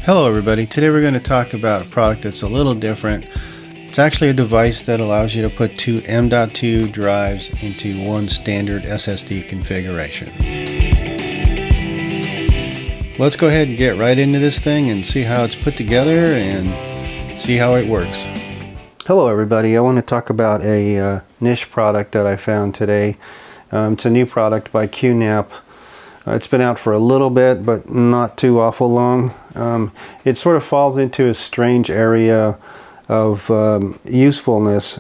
Hello everybody, today we're going to talk about a product that's a little different. It's actually a device that allows you to put two M.2 drives into one standard SSD configuration. Let's go ahead and get right into this thing and see how it's put together and see how it works. Hello everybody, I want to talk about a niche product that I found today. It's a new product by QNAP. It's been out for a little bit, but not too awful long. It sort of falls into a strange area of usefulness,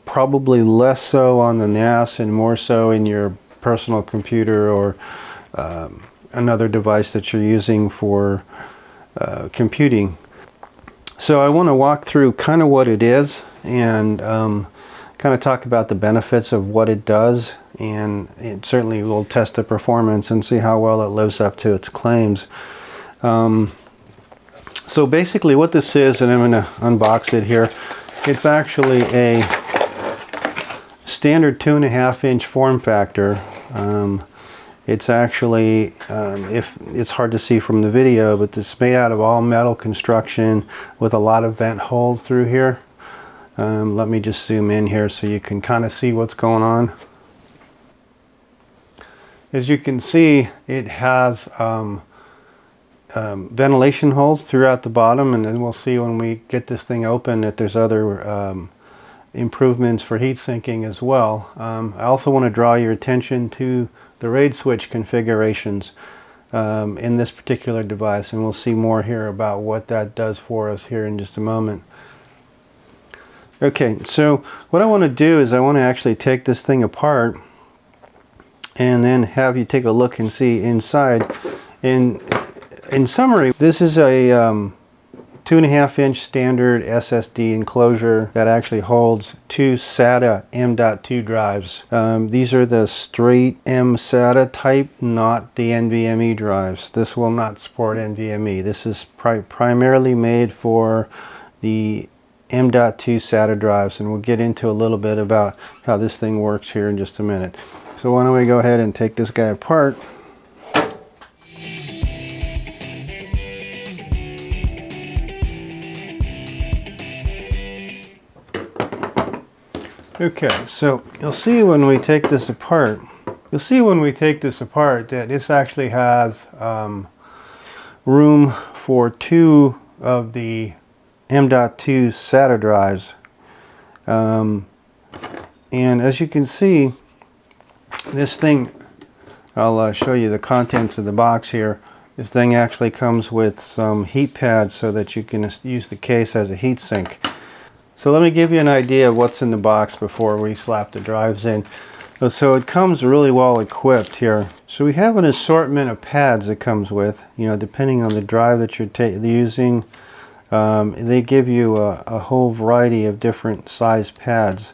probably less so on the NAS and more so in your personal computer or another device that you're using for computing. So I want to walk through kind of what it is and kind of talk about the benefits of what it does, and it certainly will test the performance and see how well it lives up to its claims. So basically what this is, and I'm going to unbox it here, it's actually a standard 2.5-inch form factor. It's actually, if it's hard to see from the video, but it's made out of all metal construction with a lot of vent holes through here. Let me just zoom in here so you can kind of see what's going on. As you can see, it has ventilation holes throughout the bottom, and then we'll see when we get this thing open that there's other improvements for heat sinking as well. I also want to draw your attention to the RAID switch configurations in this particular device, and we'll see more here about what that does for us here in just a moment. Okay, so what I want to do is I want to actually take this thing apart and then have you take a look and see inside. In summary, this is a 2.5-inch standard SSD enclosure that actually holds two SATA M.2 drives. These are the straight M SATA type, not the NVMe drives. This will not support NVMe. This is primarily made for the M.2 SATA drives, and we'll get into a little bit about how this thing works here in just a minute. So why don't we go ahead and take this guy apart. Okay, so you'll see when we take this apart, that this actually has room for two of the M.2 SATA drives. And as you can see, this thing, I'll show you the contents of the box here. This thing actually comes with some heat pads so that you can use the case as a heat sink. So let me give you an idea of what's in the box before we slap the drives in. So it comes really well equipped here. So we have an assortment of pads it comes with, you know, depending on the drive that you're using. They give you a whole variety of different size pads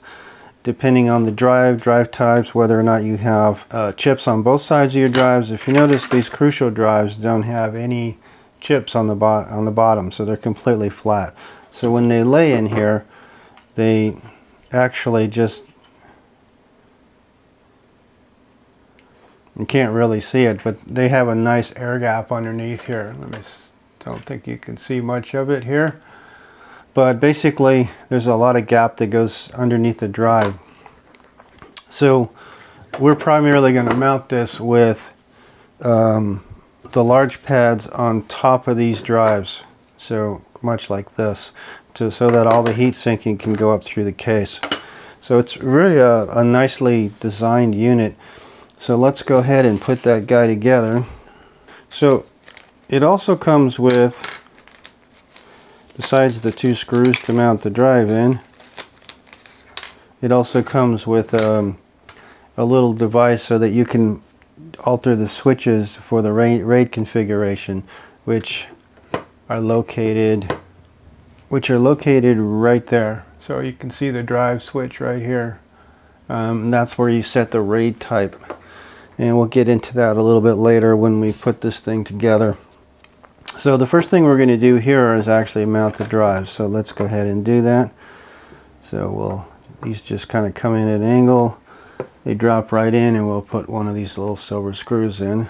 depending on the drive types, whether or not you have chips on both sides of your drives. If you notice, these Crucial drives don't have any chips on the bottom, so they're completely flat. So when they lay in here, they actually just, you can't really see it, but they have a nice air gap underneath here. Don't think you can see much of it here, but basically there's a lot of gap that goes underneath the drive. So we're primarily going to mount this with the large pads on top of these drives, so much like this, so that all the heat sinking can go up through the case. So it's really a nicely designed unit. So let's go ahead and put that guy together. So it also comes with, besides the two screws to mount the drive in, it also comes with a little device so that you can alter the switches for the RAID configuration, which are located right there. So you can see the drive switch right here. That's where you set the RAID type. And we'll get into that a little bit later when we put this thing together. So the first thing we're going to do here is actually mount the drive. So let's go ahead and do that. So these just kind of come in at an angle. They drop right in, and we'll put one of these little silver screws in.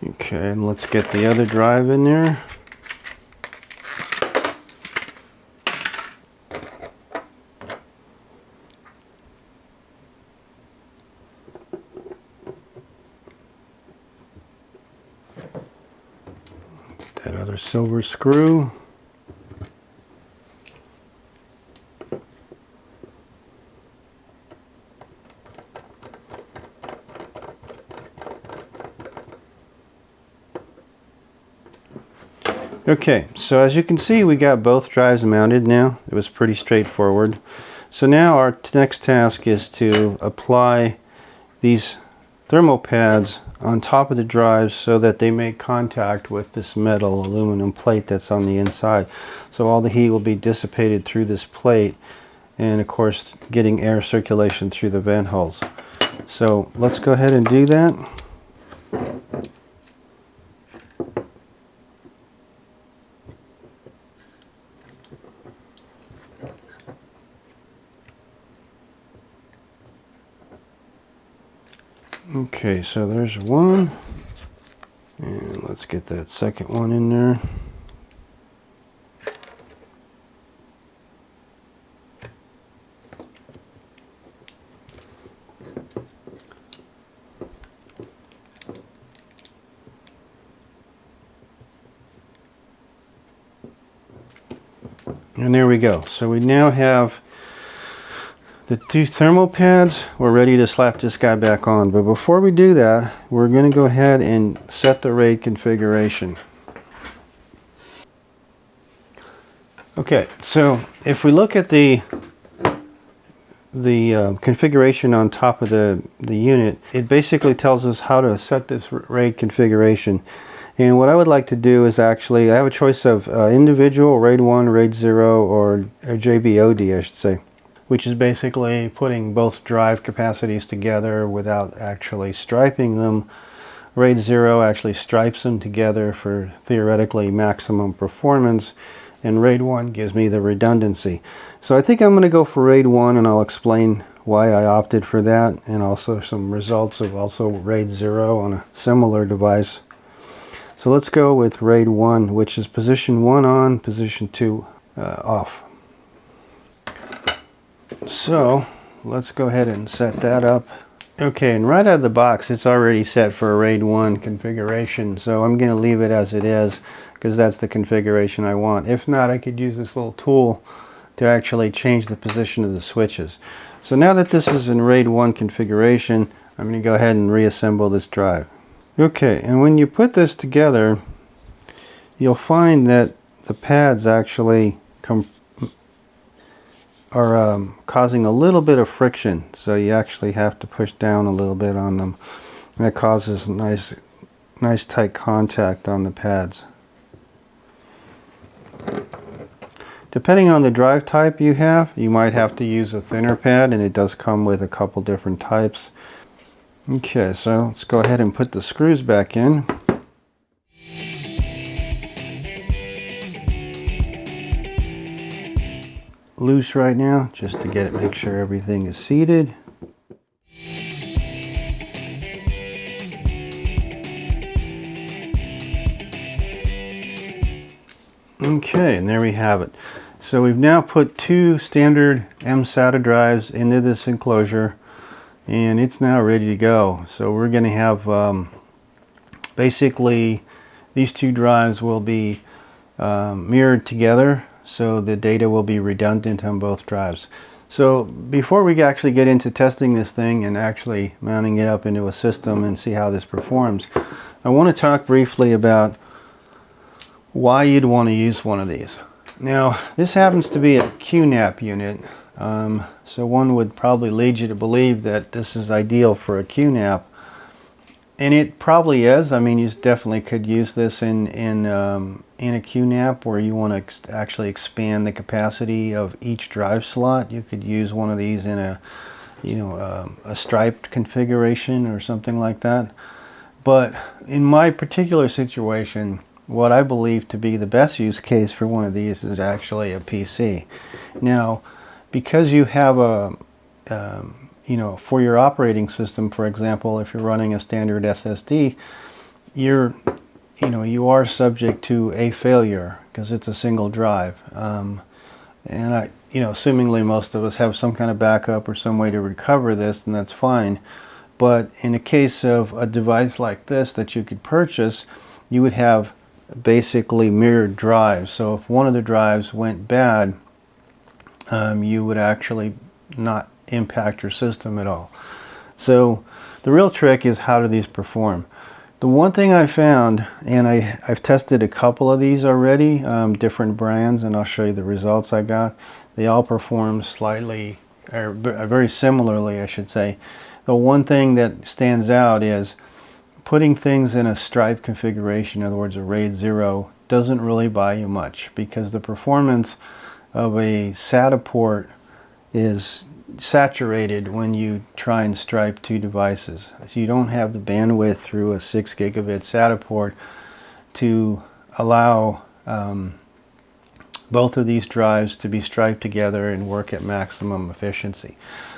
Okay, and let's get the other drive in there. That other silver screw. Okay, so as you can see, we got both drives mounted now. It was pretty straightforward. So now our next task is to apply these thermal pads on top of the drives so that they make contact with this metal aluminum plate that's on the inside. So all the heat will be dissipated through this plate, and of course getting air circulation through the vent holes. So let's go ahead and do that. Okay, so there's one, and let's get that second one in there. And there we go. So we now have the two thermal pads. We're ready to slap this guy back on. But before we do that, we're going to go ahead and set the RAID configuration. Okay, so if we look at the configuration on top of the unit, it basically tells us how to set this RAID configuration. And what I would like to do is actually, I have a choice of individual, RAID 1, RAID 0, or JBOD, I should say, which is basically putting both drive capacities together without actually striping them. RAID 0 actually stripes them together for theoretically maximum performance, and RAID 1 gives me the redundancy. So I think I'm going to go for RAID 1, and I'll explain why I opted for that, and also some results of also RAID 0 on a similar device. So let's go with RAID 1, which is position 1 on, position 2 off. So let's go ahead and set that up. Okay, and right out of the box, it's already set for a RAID 1 configuration, so I'm going to leave it as it is because that's the configuration I want. If not, I could use this little tool to actually change the position of the switches. So now that this is in RAID 1 configuration, I'm going to go ahead and reassemble this drive. Okay, and when you put this together, you'll find that the pads actually are causing a little bit of friction, so you actually have to push down a little bit on them, and that causes nice tight contact on the pads. Depending on the drive type you have, you might have to use a thinner pad, and it does come with a couple different types. Okay, so let's go ahead and put the screws back in. Loose right now, just to make sure everything is seated. Okay, and there we have it. So we've now put two standard M SATA drives into this enclosure, and it's now ready to go. So we're going to have basically these two drives will be mirrored together, so the data will be redundant on both drives. So before we actually get into testing this thing and actually mounting it up into a system and see how this performs, I want to talk briefly about why you'd want to use one of these. Now, this happens to be a QNAP unit, so one would probably lead you to believe that this is ideal for a QNAP, and it probably is. I mean, you definitely could use this in a QNAP where you want to actually expand the capacity of each drive slot. You could use one of these in a a striped configuration or something like that. But in my particular situation, what I believe to be the best use case for one of these is actually a PC. Now, because you have a for your operating system, for example, if you're running a standard SSD, you are subject to a failure because it's a single drive. And assumingly most of us have some kind of backup or some way to recover this, and that's fine. But in the case of a device like this that you could purchase, you would have basically mirrored drives. So if one of the drives went bad, you would actually not impact your system at all. So the real trick is, how do these perform? The one thing I found, and I've tested a couple of these already, different brands, and I'll show you the results I got. They all perform slightly, or very similarly, I should say. The one thing that stands out is putting things in a stripe configuration, in other words a RAID 0, doesn't really buy you much, because the performance of a SATA port is saturated when you try and stripe two devices. So you don't have the bandwidth through a 6 gigabit SATA port to allow both of these drives to be striped together and work at maximum efficiency.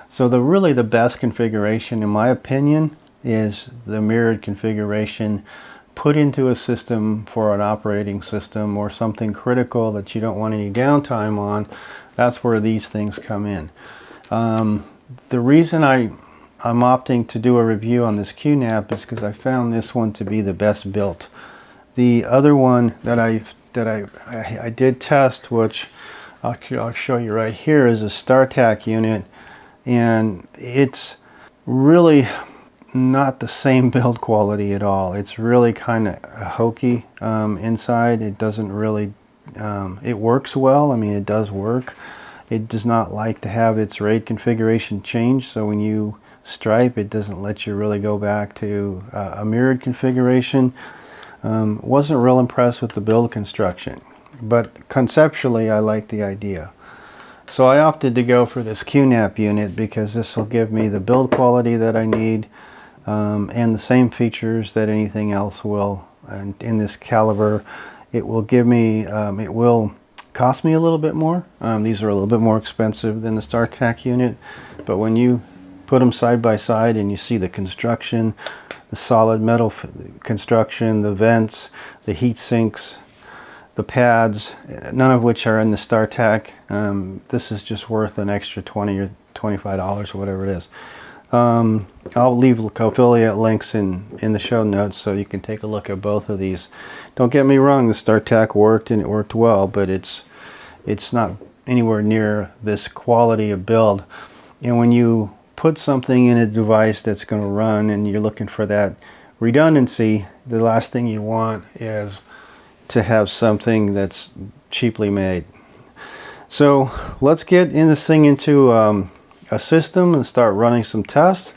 So really the best configuration, in my opinion, is the mirrored configuration put into a system for an operating system or something critical that you don't want any downtime on. That's where these things come in. The reason I'm opting to do a review on this QNAP is because I found this one to be the best built. The other one that I did test, which I'll show you right here, is a StarTAC unit, and it's really not the same build quality at all. It's really kind of hokey inside. It doesn't really, it works well. I mean, it does work. It does not like to have its RAID configuration change, so when you stripe, it doesn't let you really go back to a mirrored configuration. Wasn't real impressed with the build construction, but conceptually I like the idea. So I opted to go for this QNAP unit because this will give me the build quality that I need, and the same features that anything else will. And in this caliber, it will give me, it will cost me a little bit more. These are a little bit more expensive than the StarTAC unit, but when you put them side by side and you see the construction, the solid metal construction, the vents, the heat sinks, the pads, none of which are in the StarTAC, this is just worth an extra $20 or $25 or whatever it is. I'll leave affiliate links in the show notes so you can take a look at both of these. Don't get me wrong, the StarTAC worked and it worked well, but it's not anywhere near this quality of build. And when you put something in a device that's going to run and you're looking for that redundancy, the last thing you want is to have something that's cheaply made. So let's get this thing into a system and start running some tests,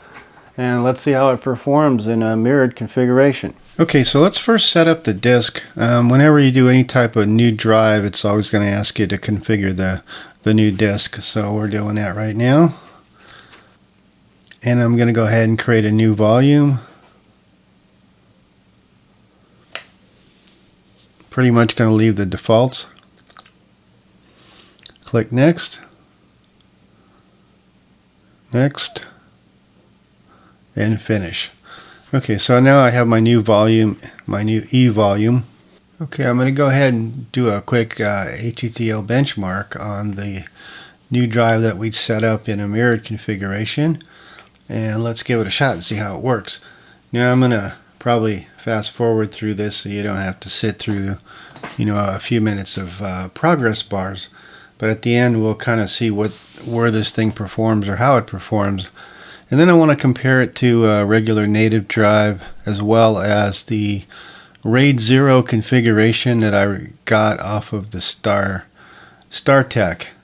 and let's see how it performs in a mirrored configuration. Okay, so let's first set up the disk. Whenever you do any type of new drive, it's always going to ask you to configure the new disk. So we're doing that right now. And I'm going to go ahead and create a new volume. Pretty much going to leave the defaults. Click Next. Next. And Finish. Okay, so now I have my new volume, my new E volume. Okay, I'm going to go ahead and do a quick ATTL benchmark on the new drive that we set up in a mirrored configuration. And let's give it a shot and see how it works. Now I'm going to probably fast forward through this so you don't have to sit through, a few minutes of progress bars. But at the end we'll kind of see where this thing performs or how it performs. And then I want to compare it to a regular native drive as well as the RAID 0 configuration that I got off of the StarTAC.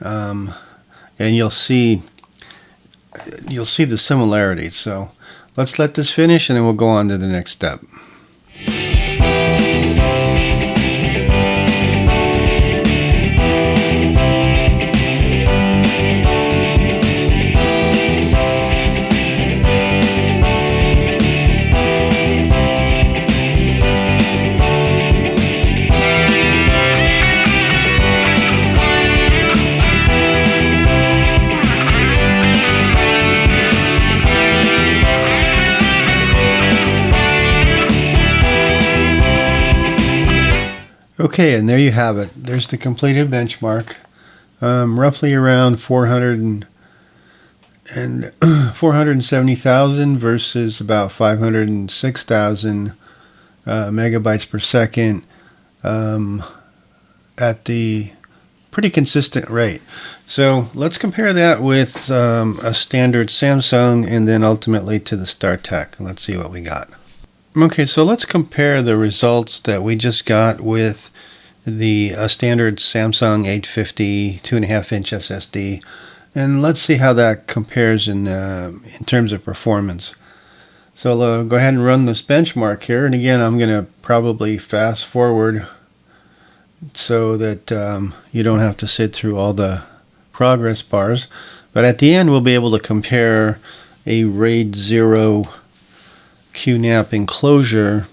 And you'll see the similarities. So let's let this finish and then we'll go on to the next step. Okay, and there you have it. There's the completed benchmark. Roughly around 470,000 versus about 506,000 megabytes per second at the pretty consistent rate. So let's compare that with a standard Samsung and then ultimately to the StarTAC. Let's see what we got. Okay, so let's compare the results that we just got with the standard Samsung 850 2.5-inch SSD, and let's see how that compares in terms of performance. So go ahead and run this benchmark here, and again I'm going to probably fast forward so that you don't have to sit through all the progress bars, but at the end we'll be able to compare a RAID 0 QNAP enclosure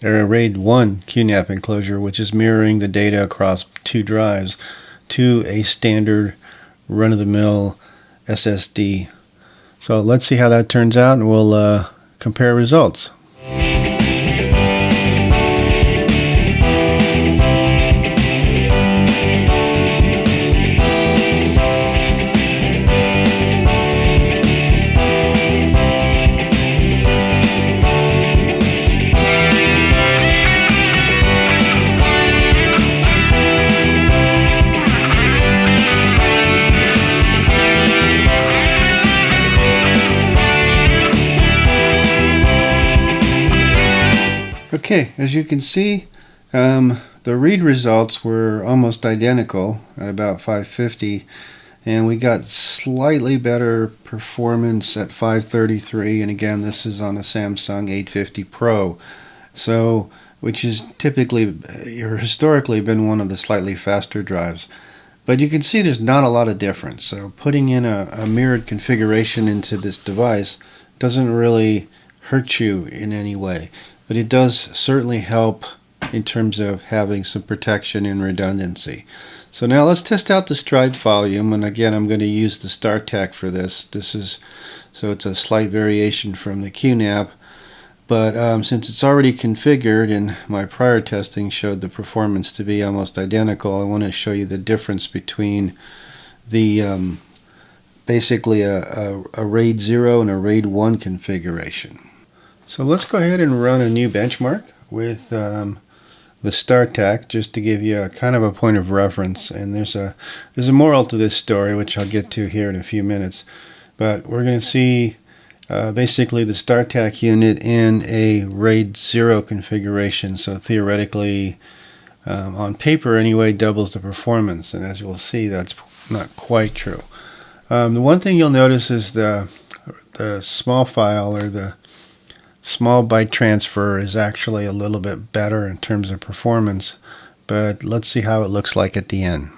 or a RAID 1 QNAP enclosure, which is mirroring the data across two drives, to a standard run-of-the-mill SSD. So let's see how that turns out, and we'll compare results. Okay, as you can see, the read results were almost identical at about 550, and we got slightly better performance at 533, and again this is on a Samsung 850 Pro, so which is typically or historically been one of the slightly faster drives. But you can see there's not a lot of difference, so putting in a mirrored configuration into this device doesn't really hurt you in any way. But it does certainly help in terms of having some protection and redundancy. So now let's test out the stripe volume, and again I'm going to use the StarTAC for this. So it's a slight variation from the QNAP, but since it's already configured and my prior testing showed the performance to be almost identical, I want to show you the difference between the basically a RAID 0 and a RAID 1 configuration. So let's go ahead and run a new benchmark with the StarTAC just to give you a kind of a point of reference. And there's a moral to this story, which I'll get to here in a few minutes. But we're going to see basically the StarTAC unit in a RAID 0 configuration. So theoretically, on paper anyway, doubles the performance. And as you'll see, that's not quite true. The one thing you'll notice is the small file, or the small byte transfer, is actually a little bit better in terms of performance, but let's see how it looks like at the end.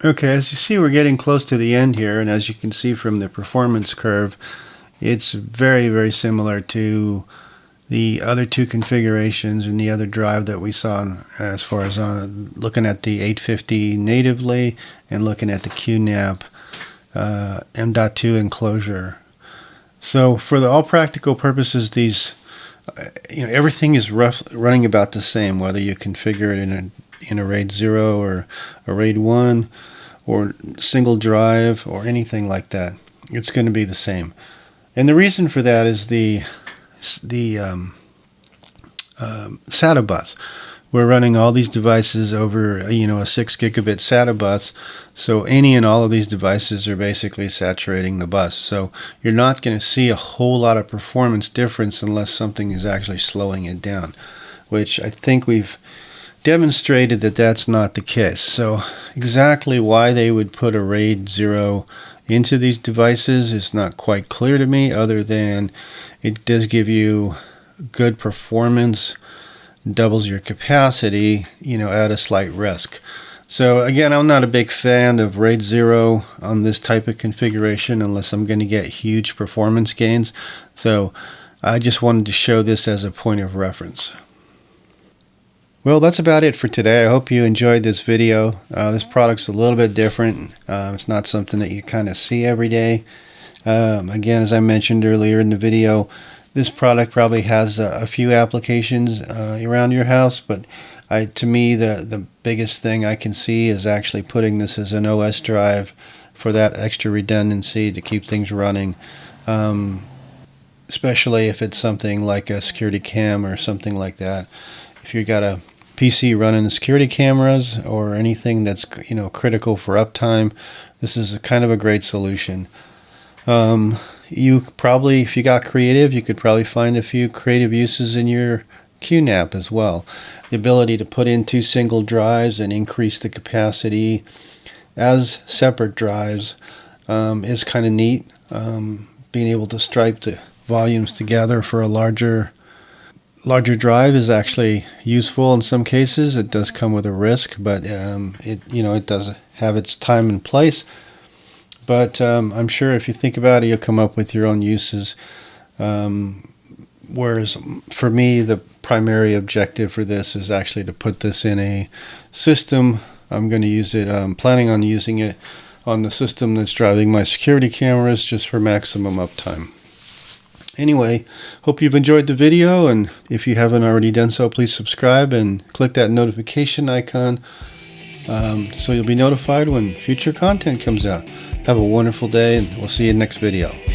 Okay, as you see, we're getting close to the end here, and as you can see from the performance curve, it's very, very similar to the other two configurations in the other drive that we saw, as far as looking at the 850 natively and looking at the QNAP M.2 Enclosure. So for all practical purposes, these, everything is running about the same, whether you configure it in a RAID 0 or a RAID 1 or single drive or anything like that. It's going to be the same. And the reason for that is the SATA bus. We're running all these devices over a 6 gigabit SATA bus, so any and all of these devices are basically saturating the bus. So you're not going to see a whole lot of performance difference unless something is actually slowing it down, which I think we've demonstrated that that's not the case. So exactly why they would put a RAID 0 into these devices is not quite clear to me, other than it does give you good performance, doubles your capacity, at a slight risk. So again, I'm not a big fan of RAID 0 on this type of configuration unless I'm going to get huge performance gains. So I just wanted to show this as a point of reference. Well, that's about it for today. I hope you enjoyed this video. This product's a little bit different. It's not something that you kind of see every day. Again, as I mentioned earlier in the video, this product probably has a few applications around your house, but to me, the biggest thing I can see is actually putting this as an OS drive for that extra redundancy to keep things running, especially if it's something like a security cam or something like that. If you've got a PC running security cameras or anything that's critical for uptime, this is kind of a great solution. You probably, if you got creative, you could probably find a few creative uses in your QNAP as well. The ability to put in 2 single drives and increase the capacity as separate drives is kind of neat. Being able to stripe the volumes together for a larger drive is actually useful in some cases. It does come with a risk, but it does have its time and place. But I'm sure if you think about it, you'll come up with your own uses. Whereas for me, the primary objective for this is actually to put this in a system. I'm going to use it, I'm planning on using it on the system that's driving my security cameras just for maximum uptime. Anyway, hope you've enjoyed the video, and if you haven't already done so, please subscribe and click that notification icon so you'll be notified when future content comes out. Have a wonderful day, and we'll see you in the next video.